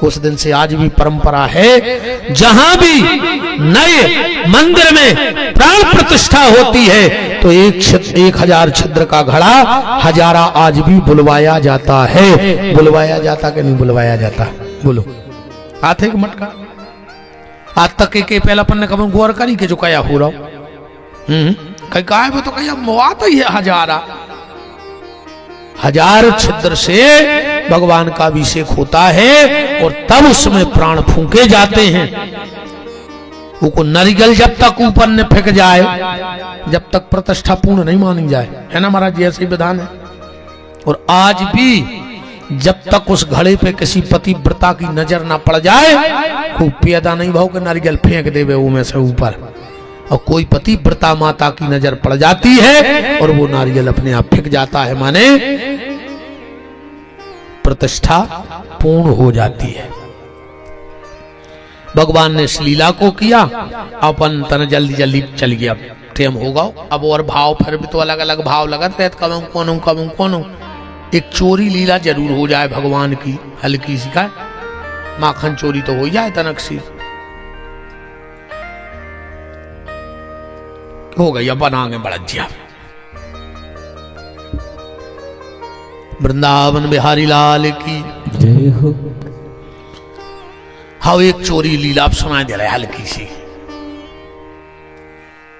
उस दिन से आज भी परंपरा है, जहां भी नए मंदिर में प्राण प्रतिष्ठा होती है तो 1000 छिद्र का घड़ा हजारा आज भी बुलवाया जाता है। बुलवाया जाता कि नहीं बुलवाया जाता? बोलो। आते के मटका आज तक के पहला पन्ने कब गौर करी के जो कया हो रहा कहीं का है तो कहीं मुआत ही है हजार छिद्र से भगवान का अभिषेक होता है और तब उसमें प्राण फूंके जाते हैं। वो नारियल जब तक ऊपर न फेंक जाए, जब तक प्रतिष्ठा पूर्ण नहीं मानी जाए, है ना महाराज जी? ऐसे विधान है। और आज भी जब तक उस घड़े पे किसी पतिव्रता की नजर ना पड़ जाए, खूब पैदा नहीं भाव के नारियल फेंक देवे वो में से ऊपर, और कोई पतिव्रता माता की नजर पड़ जाती है और वो नारियल अपने आप फेंक जाता है, माने प्रतिष्ठा पूर्ण हो जाती है। भगवान ने इस लीला को किया, अपन तन जल्दी जल्दी चल गया, टाइम होगा अब। और भाव फिर भी तो अलग अलग भाव लगत रहते, कब कौन एक चोरी लीला जरूर हो जाए भगवान की, हल्की सी का माखन चोरी तो हो जाए तनक सी हो गई, अपन आगे बढ़ जिया। वृंदावन बिहारी लाल की जय हो। हाँ, एक चोरी लीला आप सुनाई दे रहा है हल्की सी।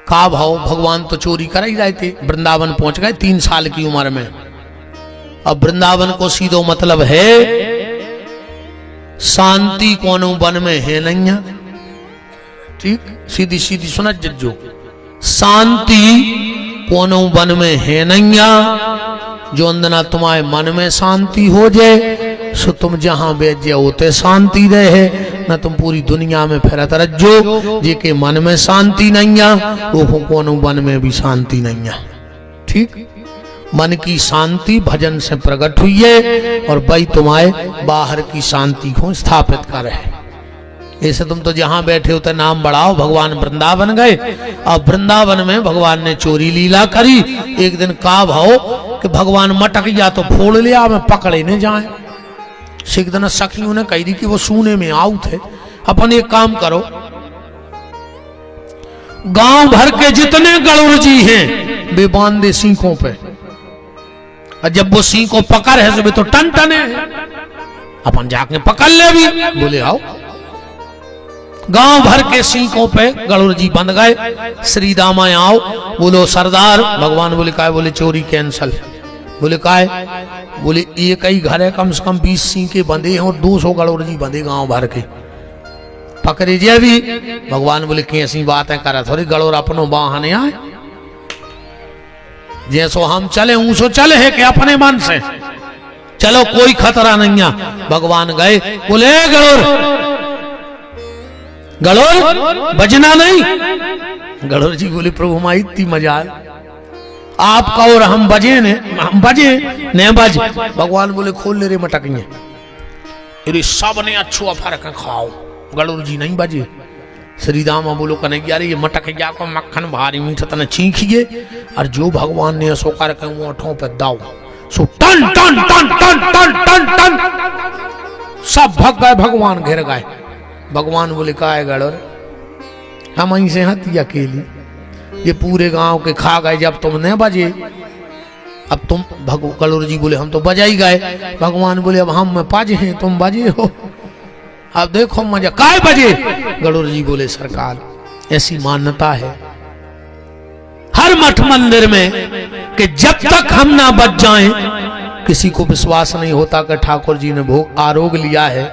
का भाव भगवान तो चोरी कर ही रहे थे, वृंदावन पहुंच गए 3 साल की उम्र में। अब वृंदावन को सीधो मतलब है शांति कोनो वन में है नहीं है, ठीक? सीधी सीधी सुना जज्जो, शांति कोनो वन में है नहीं है। जो अंदना तुम्हारे मन में शांति हो जाए सो तुम जहां बैठ जाओ होते शांति रहे, न तुम पूरी दुनिया में फिरत रज्जो। जे के मन में शांति नहीं है वो कोनो वन में भी शांति नहीं है, ठीक? मन की शांति भजन से प्रकट हुई है और वही तुम्हारे बाहर की शांति को स्थापित कर है। ऐसे तुम तो जहां बैठे होते नाम बढ़ाओ। भगवान वृंदावन गए, अब वृंदावन में भगवान ने चोरी लीला करी। एक दिन का भाव कि भगवान मटक गया तो फोड़ लिया, मैं पकड़े न जाए। एक दिन सखियों ने कही कि वो सोने में आऊ थे, अपन एक काम करो, गांव भर के जितने गणुर जी हैं वे बांध दे सीखों पे, और जब वो सिंह को पकड़ है तो वे तो टन टने है, अपन जाके पकड़ ले भी। बोले आओ। गांव भर के सिंहों पे गणुर जी बंध गए। श्री दामा आओ। बोलो सरदार। भगवान बोले काय? बोले चोरी कैंसल। बोले काय? बोले एक ही घर है, कम से कम 20 सिंह के बंधे हैं और 200 गणुर जी बंधे गांव भर के, पकड़े जे भी। भगवान बोले कैसी बातें करा, थोड़ी गणुर अपनो बाहने आए, जैसो हम चले ऊसो चले है कि अपने मन से चलो, कोई खतरा नहीं है। भगवान गए, बोले गणुर बजना नहीं। गणुर जी बोले प्रभु हमारी इतनी मजा है, आपका और हम बजे ने बज। भगवान बोले खोल ले रे मटकियां, अरे सब ने अच्छो अफर खाओ। गणुर जी नहीं बजे। श्री दामा बोलो कन्हैया रे ये मटक जा को मक्खन भारी मीठा तने चीखिए, और जो भगवान ने ऐसो कर के ओठों पे दाओ सो टन टन टन टन टन टन टन सब भग गए, भगवान घेर गए। भगवान बोले का है गणुर, हम यहीं से हती अकेली, ये पूरे गांव के खा गए जब तुम न बजे। अब तुम गणुर जी बोले हम तो बजा ही गए। भगवान बोले अब हम में पाजे हैं, तुम बजे हो, अब देखो मजा काय बजे। गणुर जी बोले सरकार ऐसी मान्यता है हर मठ मंदिर में कि जब तक हम ना बच जाएं किसी को विश्वास नहीं होता कि ठाकुर जी ने भोग आरोग लिया है।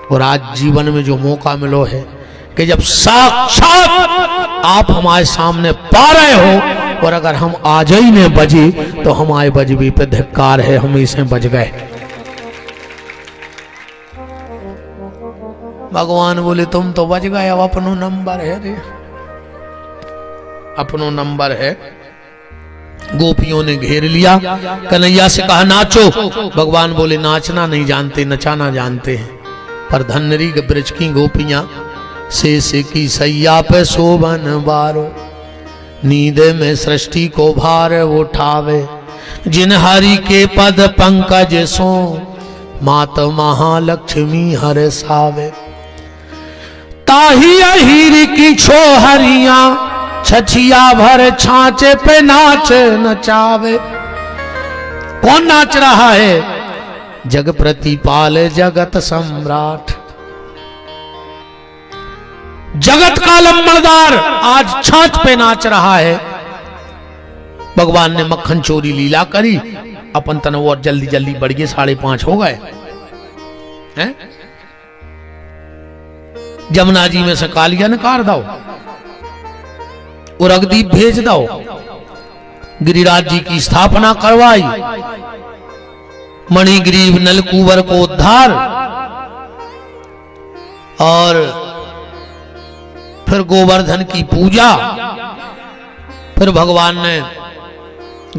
और आज जीवन में जो मौका मिलो है कि जब साक्षात आप हमारे सामने पा रहे हो, और अगर हम आज ही ने बजे तो हमारे बजबे पे धिक्कार है, हम इसे बज गए। भगवान बोले तुम तो बच गए, अब अपनो नंबर है रे, अपनो नंबर है। गोपियों ने घेर लिया, कन्हैया से कहा नाचो। भगवान बोले नाचना नहीं जानते, नचाना जानते हैं। पर धनरी ब्रज की गोपियां से की सैया पे शोभन बारो, नींद में सृष्टि को भार उठावे, जिन हरि के पद पंकज सो मात महालक्ष्मी हर सावे। ताही अहीर की छोहरिया छछिया भर छांचे पे नाच नचावे। कौन नाच रहा है? जग प्रतिपाल जगत सम्राट, जगत का लंबड़दार आज छाछ पे नाच रहा है। भगवान ने मक्खन चोरी लीला करी, अपन तन और जल्दी जल्दी बढ़ गए, 5:30 हो गए हैं। जमुना जी में से कालिया निकाल दो, उरगदीप भेज दो, गिरिराज जी की स्थापना करवाई, मणिग्रीव नलकूबर को उद्धार, और फिर गोवर्धन की पूजा, फिर भगवान ने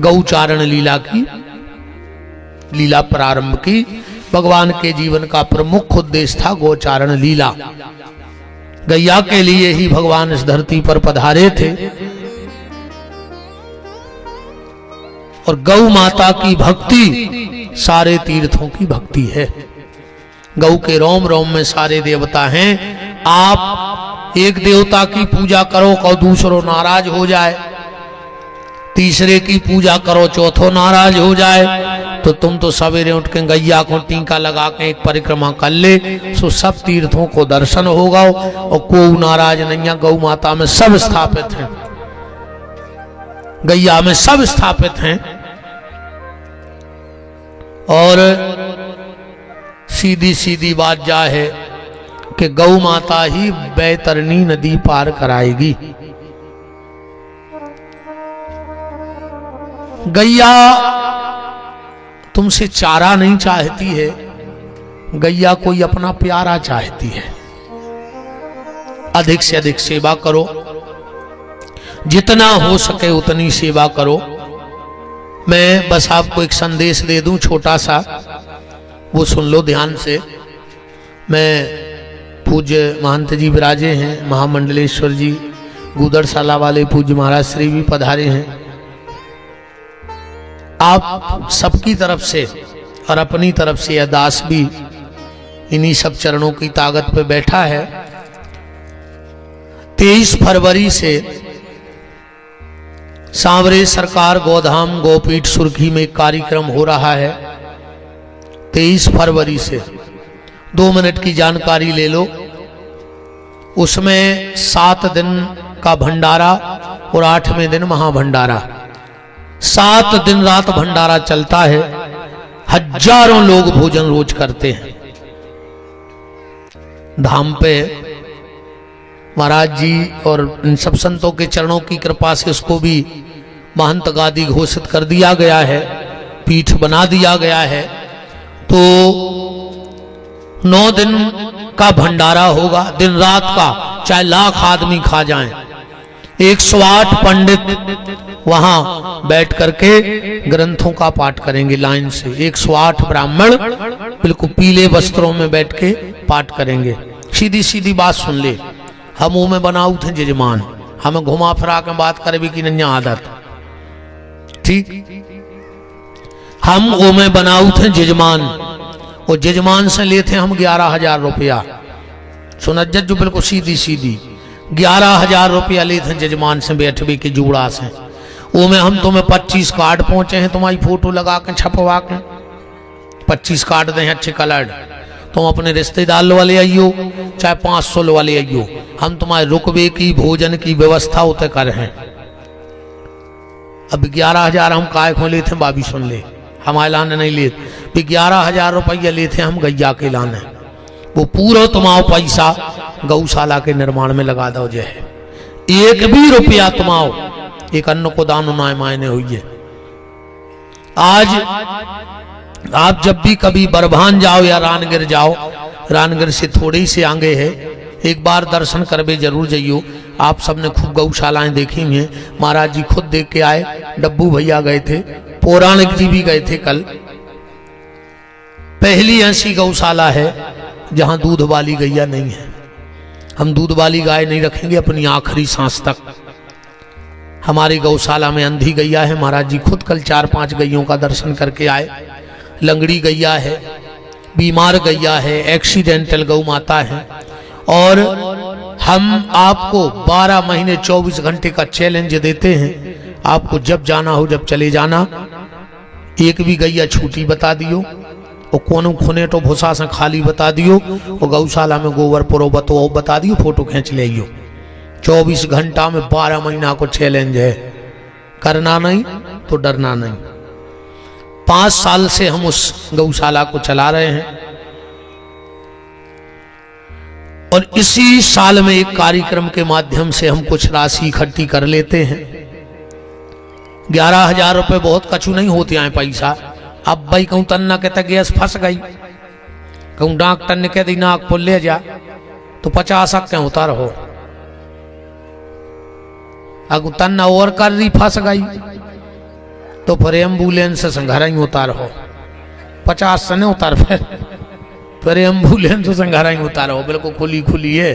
गौचारण लीला की, लीला प्रारंभ की। भगवान के जीवन का प्रमुख उद्देश्य था गौचारण लीला। गैया के लिए ही भगवान इस धरती पर पधारे थे, और गौ माता की भक्ति सारे तीर्थों की भक्ति है। गौ के रोम रोम में सारे देवता हैं। आप एक देवता की पूजा करो और दूसरो नाराज हो जाए, तीसरे की पूजा करो चौथो नाराज हो जाए, तो तुम तो सवेरे उठ के गैया को टीका लगा के एक परिक्रमा कर ले, सो सब तीर्थों को दर्शन होगा और कोई नाराज नहीं है। गौ माता में सब स्थापित हैं, गैया में सब स्थापित हैं। और सीधी सीधी बात जा है कि गौ माता ही बैतरणी नदी पार कराएगी। गैया तुमसे चारा नहीं चाहती है, गैया कोई अपना प्यारा चाहती है। अधिक से अधिक सेवा करो, जितना हो सके उतनी सेवा करो। मैं बस आपको एक संदेश दे दूं छोटा सा, वो सुन लो ध्यान से। मैं पूज्य महंत जी विराजे हैं, महामंडलेश्वर जी गुदड़शाला वाले पूज्य महाराज श्री भी पधारे हैं। आप सबकी तरफ से और अपनी तरफ से यह दास भी इन्हीं सब चरणों की ताकत पे बैठा है। 23 फरवरी से सांवरे सरकार गोधाम गोपीठ सुर्खी में कार्यक्रम हो रहा है। 23 फरवरी से 2 मिनट की जानकारी ले लो। उसमें 7 दिन का भंडारा और 8वें दिन महाभंडारा, 7 दिन रात भंडारा चलता है। हजारों लोग भोजन रोज करते हैं। धाम पे महाराज जी और इन सब संतों के चरणों की कृपा से उसको भी महंत गादी घोषित कर दिया गया है, पीठ बना दिया गया है। तो 9 दिन का भंडारा होगा, दिन रात का, चाहे लाख आदमी खा जाएं। 108 पंडित वहां बैठ करके ग्रंथों का पाठ करेंगे लाइन से। 108 ब्राह्मण बिल्कुल पीले वस्त्रों में बैठ के पाठ करेंगे। सीधी सीधी बात सुन ले, हम मुंह में बनाऊ थे जजमान, हमें घुमा फिरा के बात करे भी कि नहीं आदत, ठीक। हम वो में बनाऊ थे जजमान, और जजमान से लेते हम 11,000 रुपया। सुनज्जत जो बिल्कुल सीधी सीधी 11,000 रुपया लेते हैं जजमान से, बैठवे के जुड़ा से। वो में हम तुम्हें 25 कार्ड पहुंचे हैं, तुम्हारी फोटो लगा के छपवा के 25 कार्ड दें अच्छे कलर्ड। तुम अपने रिश्तेदार वाले आइयो, चाहे 500 वाले आइयो, हम तुम्हारे रुकवे की भोजन की व्यवस्था होते कर हैं। अब 11,000 हम काय को लेते हैं, बाबी सुन ले, हमारे लाने नहीं लेते। 11,000 रुपया लेते हैं हम गैया के लाने। वो पूरा तुम्हारा पैसा गौशाला के निर्माण में लगा दो। जो है 1 भी रुपया तुम्हारा एक अन्न को दान उनाए मायने हुई है। आज आप जब भी कभी बरभान जाओ या रानगिर जाओ, रानगिर से थोड़े ही से आगे है, एक बार दर्शन करवे जरूर जाइयो। आप सबने खूब गौशालाएं देखी हुई हैं, महाराज जी खुद देख के आए, डब्बू भैया गए थे, पौराणिक जी भी गए थे कल। पहली ऐसी गौशाला है जहां दूध वाली गैया नहीं है। हम दूध वाली गाय नहीं रखेंगे अपनी आखिरी सांस तक। हमारी गौशाला में अंधी गैया है, महाराज जी खुद कल 4-5 गैयों का दर्शन करके आए। लंगड़ी गैया है, बीमार गैया है, एक्सीडेंटल गौ माता है, और हम आपको 12 महीने 24 घंटे का चैलेंज देते हैं। आपको जब जाना हो जब चले जाना, एक भी गैया छूटी बता दियो, और कोनो खुने तो भूसा से खाली बता दियो, और गौशाला में गोबर पुरो बता दियो, फोटो खींच ले। 24 घंटा में 12 महीना को चैलेंज है, करना नहीं तो डरना नहीं। 5 साल से हम उस गौशाला को चला रहे हैं, और इसी साल में एक कार्यक्रम के माध्यम से हम कुछ राशि इकट्ठी कर लेते हैं। 11,000 रुपये बहुत कछु नहीं होते हैं पैसा। अब भाई कहूँ तन्ना कहता गैस फंस गई, कहूँ डॉक्टर ने कह दी नागपुर ले जा, तो 50 के होता रहो। अगु तन्ना और कर रही फंस गई, तो फिर एम्बुलेंस से घर ही उतार हो, 50 से नहीं उतार, फिर एम्बुलेंस से घर ही उतार हो, बिल्कुल खुली खुली है।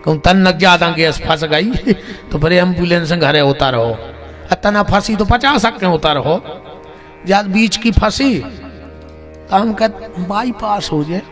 कहूँ तन ज्यादा गैस फंस गई, तो फिर एम्बुलेंस से घर उतार हो। तना फंसी तो 50 के उतार हो, ज्यादा बीच की फंसी हम कह बाईपास हो जाए,